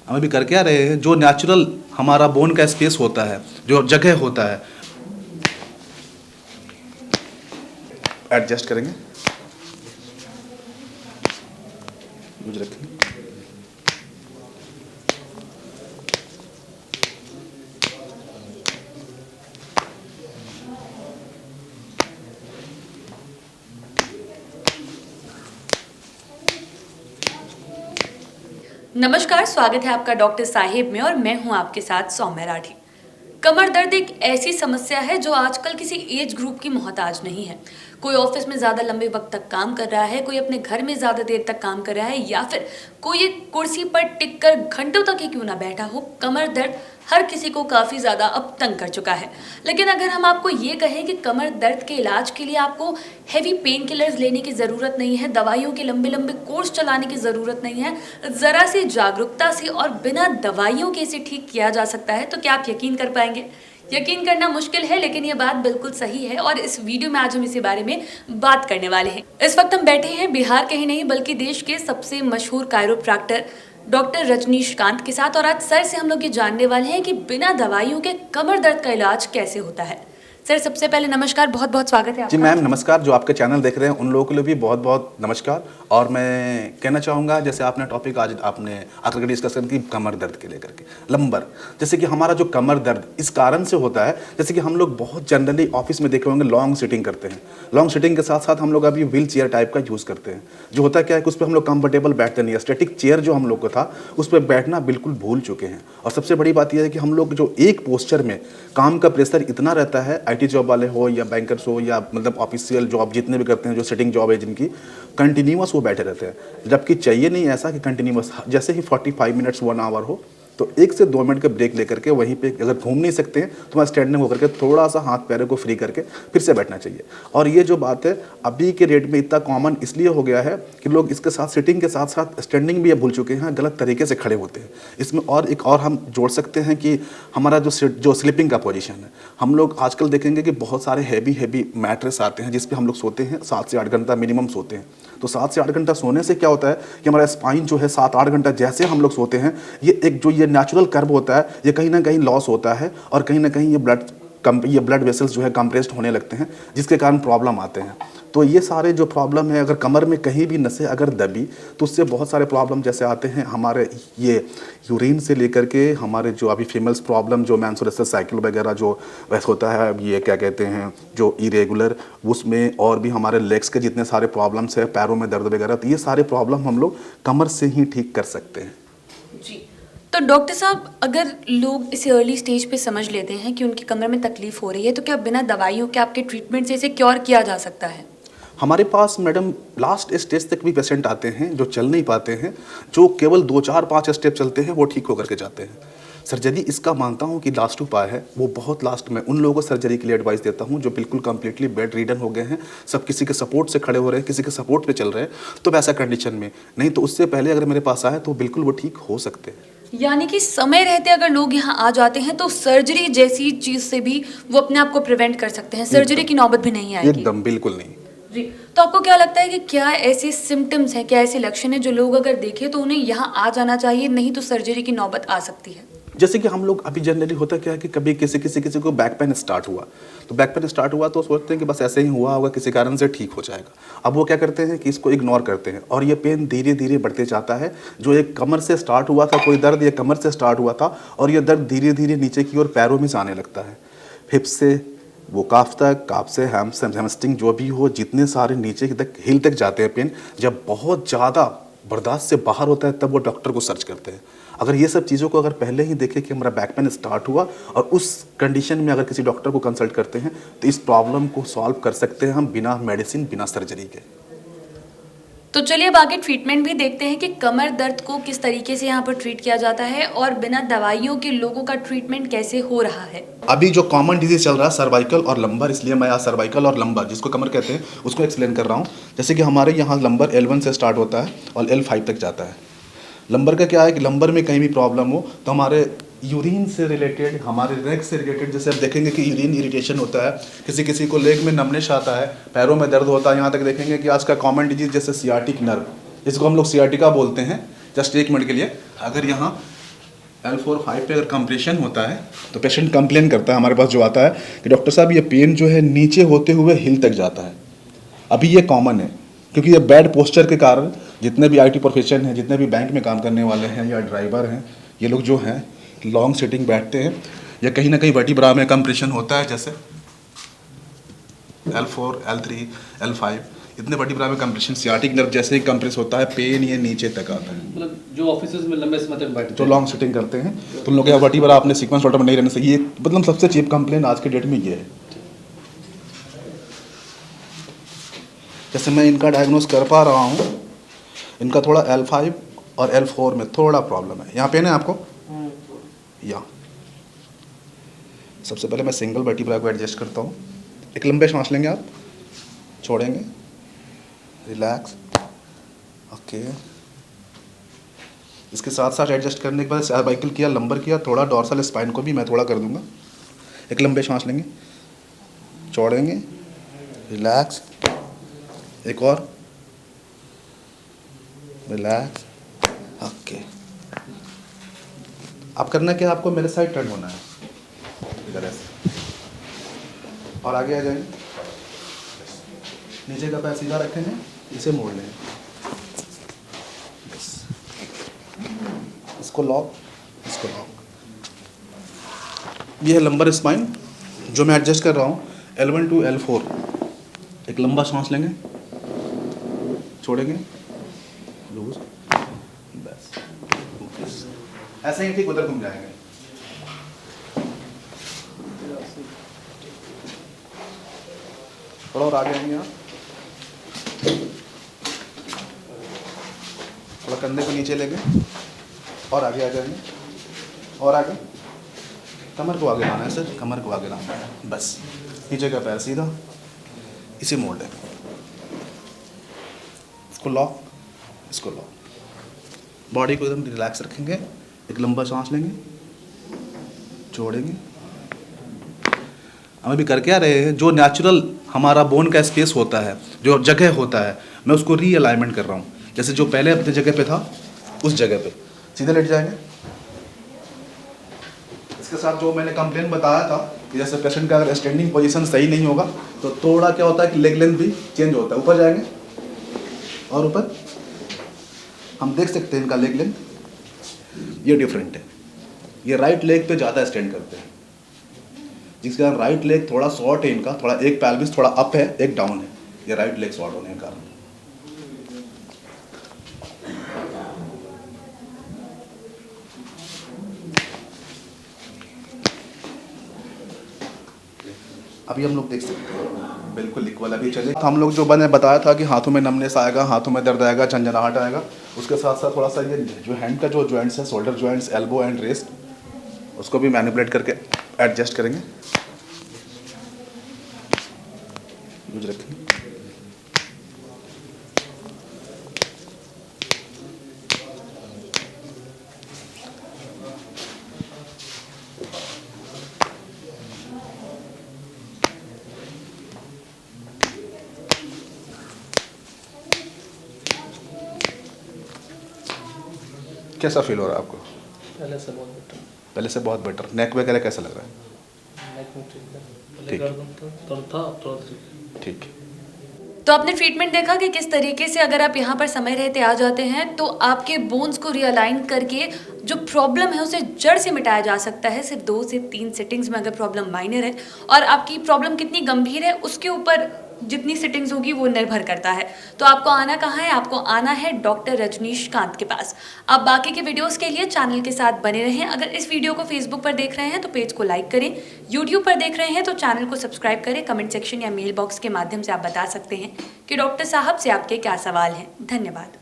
हम अभी कर क्या रहे हैं, जो नेचुरल हमारा बोन का स्पेस होता है, जो जगह होता है, एडजस्ट करेंगे, मुझे रखेंगे। नमस्कार, स्वागत है आपका डॉक्टर साहिब में और मैं हूं आपके साथ सौम्या राठी। कमर दर्द एक ऐसी समस्या है जो आजकल किसी एज ग्रुप की मोहताज नहीं है। कोई ऑफिस में ज़्यादा लंबे वक्त तक काम कर रहा है, कोई अपने घर में ज़्यादा देर तक काम कर रहा है, या फिर कोई एक कुर्सी पर टिक कर घंटों तक ही क्यों ना बैठा हो, कमर दर्द हर किसी को काफ़ी ज़्यादा अब तंग कर चुका है। लेकिन अगर हम आपको ये कहें कि कमर दर्द के इलाज के लिए आपको हैवी पेन किलर्स लेने की ज़रूरत नहीं है, दवाइयों के लंबे लंबे कोर्स चलाने की ज़रूरत नहीं है, ज़रा सी जागरूकता से और बिना दवाइयों के इसे ठीक किया जा सकता है, तो क्या आप यकीन कर पाएंगे? यकीन करना मुश्किल है, लेकिन ये बात बिल्कुल सही है और इस वीडियो में आज हम इसी बारे में बात करने वाले हैं। इस वक्त हम बैठे हैं बिहार के ही नहीं बल्कि देश के सबसे मशहूर कायरोप्रैक्टर डॉक्टर रजनीश कांत के साथ, और आज सर से हम लोग ये जानने वाले हैं कि बिना दवाइयों के कमर दर्द का इलाज कैसे होता है। सर, सबसे पहले नमस्कार, बहुत बहुत स्वागत है आपका। जी मैम नमस्कार। जो आपके चैनल देख रहे हैं उन लोगों के लिए भी बहुत बहुत नमस्कार। और मैं कहना चाहूँगा, जैसे आपने टॉपिक आज आपने आकर डिस्कशन की कमर दर्द के लेकर के लंबर, जैसे कि हमारा जो कमर दर्द इस कारण से होता है, जैसे कि हम लोग बहुत जनरली ऑफिस में देखे होंगे लॉन्ग सिटिंग करते हैं। लॉन्ग सिटिंग के साथ साथ हम लोग अभी व्हील चेयर टाइप का यूज़ करते हैं। जो होता क्या है कि उस पर हम लोग कंफर्टेबल बैठते नहीं है। स्टैटिक चेयर जो हम लोग को था उस पर बैठना बिल्कुल भूल चुके हैं। और सबसे बड़ी बात यह है कि हम लोग जो एक पोस्चर में काम का प्रेशर इतना रहता है, IT जॉब वाले हो या बैंकर्स हो या मतलब ऑफिशियल जॉब जितने भी करते हैं, जो सिटिंग जॉब है जिनकी, कंटिन्यूअस वो बैठे रहते हैं। जबकि चाहिए नहीं ऐसा कि कंटिन्यूअस, जैसे ही 45 मिनट्स 1 आवर हो तो 1 से 2 मिनट का ब्रेक लेकर के वहीं पे, अगर घूम नहीं सकते हैं तो वहाँ स्टैंडिंग होकर के थोड़ा सा हाथ पैरों को फ्री करके फिर से बैठना चाहिए। और ये जो बात है अभी के रेट में इतना कॉमन इसलिए हो गया है कि लोग इसके साथ सिटिंग के साथ साथ स्टैंडिंग भी भूल चुके हैं, गलत तरीके से खड़े होते हैं। इसमें और एक और हम जोड़ सकते हैं कि हमारा जो स्लीपिंग का पोजीशन है, हम लोग आजकल देखेंगे कि बहुत सारे हैवी मैट्रेस आते हैं जिस पे हम लोग सोते हैं, 7 से 8 घंटा मिनिमम सोते हैं। तो 7 से 8 घंटा सोने से क्या होता है कि हमारा स्पाइन जो है 7-8 घंटा जैसे हम लोग सोते हैं, ये एक जो ये नेचुरल कर्व होता है ये कहीं ना कहीं लॉस होता है और कहीं ना कहीं ये ब्लड वेसल्स जो है कंप्रेस्ड होने लगते हैं, जिसके कारण प्रॉब्लम आते हैं। तो ये सारे जो प्रॉब्लम है, अगर कमर में कहीं भी नसें अगर दबी तो उससे बहुत सारे प्रॉब्लम जैसे आते हैं, हमारे ये यूरिन से लेकर के हमारे जो अभी फीमेल्स प्रॉब्लम जो मेंस्ट्रुअल साइकिल वगैरह जो वैसे होता है, ये क्या कहते हैं जो इरेगुलर, उसमें और भी हमारे लेग्स के जितने सारे प्रॉब्लम्स है, पैरों में दर्द वगैरह, तो ये सारे प्रॉब्लम हम लोग कमर से ही ठीक कर सकते हैं। जी, तो डॉक्टर साहब, अगर लोग इसे अर्ली स्टेज पे समझ लेते हैं कि उनकी कमर में तकलीफ हो रही है, तो क्या बिना दवाइयों के आपके ट्रीटमेंट से इसे क्योर किया जा सकता है? हमारे पास मैडम लास्ट स्टेज तक भी पेशेंट आते हैं जो चल नहीं पाते हैं, जो केवल 2-4-5 स्टेप चलते हैं वो ठीक होकर के जाते हैं। सर्जरी इसका मानता हूँ कि लास्ट उपाय है, वो बहुत लास्ट में उन लोगों को सर्जरी के लिए एडवाइस देता हूँ जो बिल्कुल कंप्लीटली बेड रीडन हो गए हैं, सब किसी के सपोर्ट से खड़े हो रहे हैं, किसी के सपोर्ट पे चल रहे हैं, तो वैसा कंडीशन में। नहीं तो उससे पहले अगर मेरे पास आए तो बिल्कुल वो ठीक हो सकते हैं। यानी कि समय रहते अगर लोग यहाँ आ जाते हैं तो सर्जरी जैसी चीज से भी वो अपने आप को प्रिवेंट कर सकते हैं, सर्जरी की नौबत भी नहीं आएगी। एकदम बिल्कुल नहीं। जी, तो आपको क्या लगता है कि क्या ऐसे सिम्टम्स हैं, क्या ऐसे लक्षण हैं जो लोग अगर देखें तो उन्हें यहाँ आ जाना चाहिए, नहीं तो सर्जरी की नौबत आ सकती है? जैसे कि हम लोग अभी जनरली होता क्या है कि कभी किसी को बैक पेन स्टार्ट हुआ, तो बैक पेन स्टार्ट हुआ तो सोचते हैं कि बस ऐसे ही हुआ होगा, किसी कारण से ठीक हो जाएगा। अब वो क्या करते हैं कि इसको इग्नोर करते हैं और ये पेन धीरे धीरे बढ़ते जाता है। जो एक कमर से स्टार्ट हुआ था कोई दर्द, ये कमर से स्टार्ट हुआ था और ये दर्द धीरे धीरे नीचे की ओर पैरों में जाने लगता है, हिप से वो काफ तक, काफ से हैमस्ट्रिंग जो भी हो, जितने सारे नीचे तक हिल तक जाते हैं पेन। जब बहुत ज़्यादा बर्दाश्त से बाहर होता है तब वो डॉक्टर को सर्च करते हैं। अगर ये सब चीज़ों को अगर पहले ही देखें कि हमारा बैक पेन स्टार्ट हुआ और उस कंडीशन में अगर किसी डॉक्टर को कंसल्ट करते हैं तो इस प्रॉब्लम को सॉल्व कर सकते हैं हम बिना मेडिसिन, बिना सर्जरी के। तो चलिए अब आगे ट्रीटमेंट भी देखते हैं कि कमर दर्द को किस तरीके से यहाँ पर ट्रीट किया जाता है और बिना दवाइयों के लोगों का ट्रीटमेंट कैसे हो रहा है। अभी जो कॉमन डिजीज चल रहा है सर्वाइकल और लंबर, इसलिए मैं आज सर्वाइकल और लंबर जिसको कमर कहते हैं उसको एक्सप्लेन कर रहा हूँ। जैसे कि हमारे यहाँ लंबर L1 से स्टार्ट होता है और L5 तक जाता है। लंबर का क्या है कि लंबर में कहीं भी प्रॉब्लम हो तो हमारे यूरिन से रिलेटेड, हमारे लेग से रिलेटेड, जैसे आप देखेंगे कि यूरिन इरिटेशन होता है, किसी किसी को लेग में नमनेश आता है, पैरों में दर्द होता है। यहाँ तक देखेंगे कि आज का कॉमन डिजीज जैसे सियाटिक नर्व, जिसको हम लोग सियाटिका बोलते हैं। जस्ट 1 मिनट के लिए, अगर यहाँ L4-5 पे अगर कंप्रेशन होता है तो पेशेंट कंप्लेन करता है हमारे पास जो आता है कि डॉक्टर साहब ये पेन जो है नीचे होते हुए हिल तक जाता है। अभी ये कॉमन है क्योंकि ये बैड पोस्चर के कारण जितने भी आईटी प्रोफेशन हैं, जितने भी बैंक में काम करने वाले हैं या ड्राइवर हैं, ये लोग जो हैं लॉन्ग सिटिंग बैठते हैं या कहीं ना कहीं वर्टिब्रा में कंप्रेशन होता है, जैसे L4, L3, L5 इतने वर्टिब्रा में कंप्रेशन, सियाटिक नर्व जैसे ही कंप्रेस होता है पेन ये नीचे तक आता है। मतलब जो ऑफिसेज में लंबे समय तक बैठते जो लॉन्ग सिटिंग करते हैं तो उन लोग का वर्टिब्रा अपने सीक्वेंस ऑर्डर में नहीं रहने से ये मतलब सबसे चीप कंप्लेन आज के डेट में ये है। जैसे मैं इनका डायग्नोस कर पा रहा हूँ, इनका थोड़ा L5 और L4 में थोड़ा प्रॉब्लम है। यहाँ पेन है आपको? यहाँ सबसे पहले मैं सिंगल वर्टिब्रा को एडजस्ट करता हूँ। एक लंबे सांस लेंगे आप, छोड़ेंगे, रिलैक्स, ओके। इसके साथ साथ एडजस्ट करने के बाद सर्वाइकल किया, लंबर किया, थोड़ा डॉर्सल स्पाइन को भी मैं थोड़ा कर दूंगा। एक लंबे सांस लेंगे, छोड़ेंगे, रिलैक्स, एक और, रिलैक्स, ओके। आप करना क्या, आपको मेरे साइड टर्न होना है इधर ऐसे और आगे आ जाएंगे, नीचे का पैर सीधा रखेंगे, इसे मोड़ लेंगे, इसको लॉक, इसको लॉक। ये है लंबर स्पाइन जो मैं एडजस्ट कर रहा हूँ L1 to L4। एक लंबा सांस लेंगे, छोड़ेंगे, लूज, बस ऐसे ही ठीक उधर घूम जाएंगे। थोड़ा और आगे आएंगे आप, थोड़ा कंधे को नीचे लेंगे और आगे आ जाएंगे और आगे, कमर को आगे लाना है सर, कमर को आगे लाना है, बस नीचे का पैर सीधा, इसे मोड़ लेंगे, इसको लॉक, इसको लॉक। बॉडी को एकदम रिलैक्स रखेंगे, एक लंबा सांस लेंगे, छोड़ेंगे। हम अभी कर क्या रहे हैं, जो नेचुरल हमारा बोन का स्पेस होता है, जो जगह होता है, मैं उसको रीअलाइनमेंट कर रहा हूँ। जैसे जो पहले अपने जगह पे था उस जगह पे सीधे लेट जाएंगे। इसके साथ जो मैंने कंप्लेन बताया था कि जैसे पेशेंट का अगर स्टैंडिंग पोजीशन सही नहीं होगा तो थोड़ा क्या होता है कि लेग लेंथ भी चेंज होता है। ऊपर जाएंगे और ऊपर हम देख सकते हैं इनका लेग लेंथ ये डिफरेंट है। ये राइट लेग पे ज़्यादा स्टैंड करते हैं, जिसके कारण राइट लेग थोड़ा शॉर्ट है इनका, थोड़ा एक पैल्विस थोड़ा अप है, एक डाउन है। ये राइट लेग शॉर्ट होने के कारण। अभी हम लोग देख सकते हैं बिल्कुल इक्वल अभी चले। तो हम लोग जो मैंने बताया था कि हाथों में नमनेस आएगा, हाथों में दर्द आएगा, झंझनाहट आएगा, उसके साथ साथ थोड़ा सा ये जो हैंड का जो जॉइंट्स है, shoulder joints, elbow and wrist, उसको भी मैनिपुलेट करके एडजस्ट करेंगे। यूज रखेंगे। कैसा फील हो रहा है आपको? पहले से बहुत बेटर। पहले से बहुत बेटर। नेक वगैरह कैसा लग रहा है? नेक में ठीक है, पहले ठीक। गर्दन दर्द था, अब थोड़ा ठीक। ठीक। तो आपने ट्रीटमेंट देखा कि किस तरीके से अगर आप यहाँ पर समय रहते आ जाते हैं तो आपके बोन्स को रिअलाइन करके जो प्रॉब्लम है उसे जड़ से मिटाया जा सकता है। सिर्फ 2 से 3 सिटिंग्स में अगर प्रॉब्लम माइनर है, और आपकी प्रॉब्लम कितनी गंभीर है उसके ऊपर जितनी सिटिंग्स होगी वो निर्भर करता है। तो आपको आना कहाँ है? आपको आना है डॉक्टर रजनीश कांत के पास। आप बाकी के वीडियोस के लिए चैनल के साथ बने रहें। अगर इस वीडियो को फेसबुक पर देख रहे हैं तो पेज को लाइक करें, यूट्यूब पर देख रहे हैं तो चैनल को सब्सक्राइब करें। कमेंट सेक्शन या मेल बॉक्स के माध्यम से आप बता सकते हैं कि डॉक्टर साहब से आपके क्या सवाल हैं। धन्यवाद।